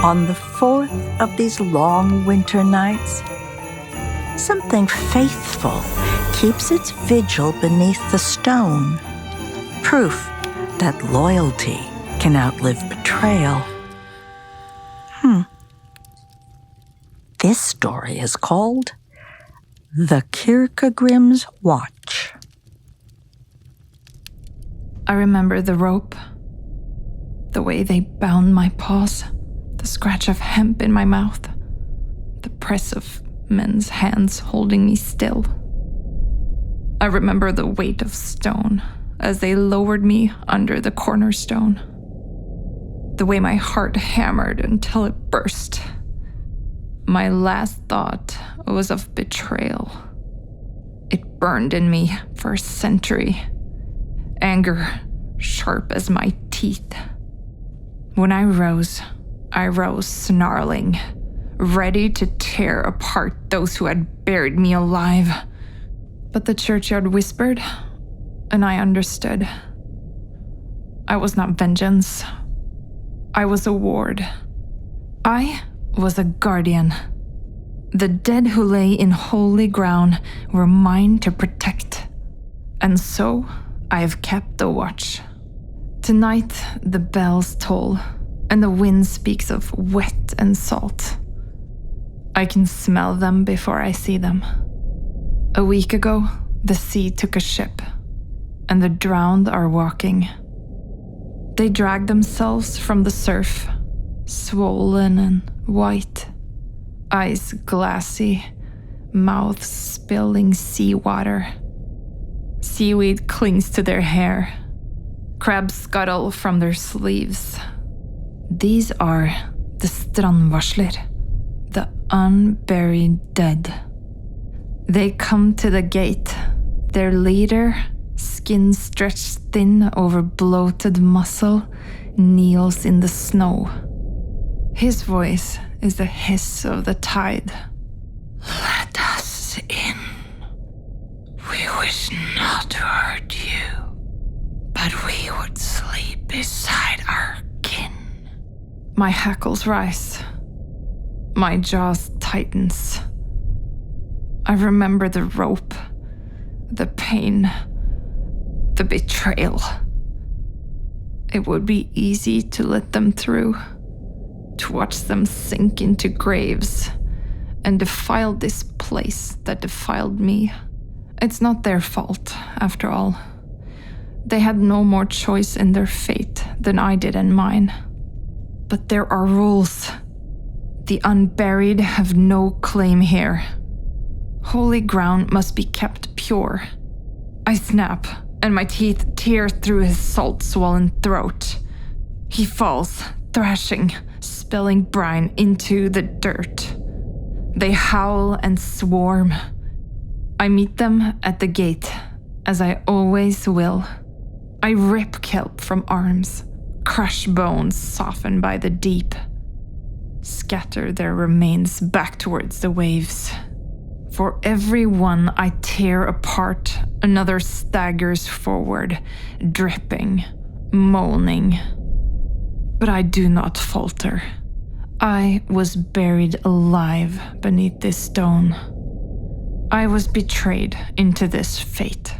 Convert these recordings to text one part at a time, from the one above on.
On the fourth of these long winter nights, something faithful keeps its vigil beneath the stone, proof that loyalty can outlive betrayal. This story is called The Kirkegrim's Watch. I remember the rope, the way they bound my paws, the scratch of hemp in my mouth, the press of men's hands holding me still. I remember the weight of stone as they lowered me under the cornerstone, the way my heart hammered until it burst. My last thought was of betrayal. It burned in me for a century, anger sharp as my teeth. When I rose snarling, ready to tear apart those who had buried me alive. But the churchyard whispered, and I understood. I was not vengeance. I was a ward. I was a guardian. The dead who lay in holy ground were mine to protect. And so I have kept the watch. Tonight the bells toll, and the wind speaks of wet and salt. I can smell them before I see them. A week ago, the sea took a ship, and the drowned are walking. They drag themselves from the surf, swollen and white, eyes glassy, mouths spilling seawater. Seaweed clings to their hair. Crabs scuttle from their sleeves. These are the strandvarsler, the unburied dead. They come to the gate, their leader, skin stretched thin over bloated muscle, kneels in the snow. His voice is the hiss of the tide. Let us in. We wish not to hurt you, but we would sleep beside our kin. My hackles rise. My jaws tightens. I remember the rope, the pain, the betrayal. It would be easy to let them through, to watch them sink into graves and defile this place that defiled me. It's not their fault, after all. They had no more choice in their fate than I did in mine. But there are rules. The unburied have no claim here. Holy ground must be kept pure. I snap, and my teeth tear through his salt-swollen throat. He falls, thrashing, spilling brine into the dirt. They howl and swarm. I meet them at the gate, as I always will. I rip kelp from arms, crush bones softened by the deep, scatter their remains back towards the waves. For every one I tear apart, another staggers forward, dripping, moaning. But I do not falter. I was buried alive beneath this stone. I was betrayed into this fate,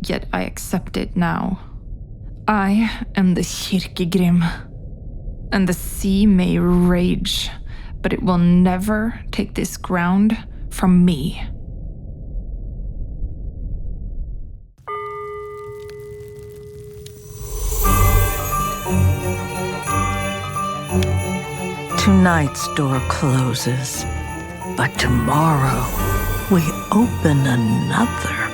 yet I accept it now. I am the Kirkegrim, and the sea may rage, but it will never take this ground from me. Tonight's door closes, but tomorrow we open another.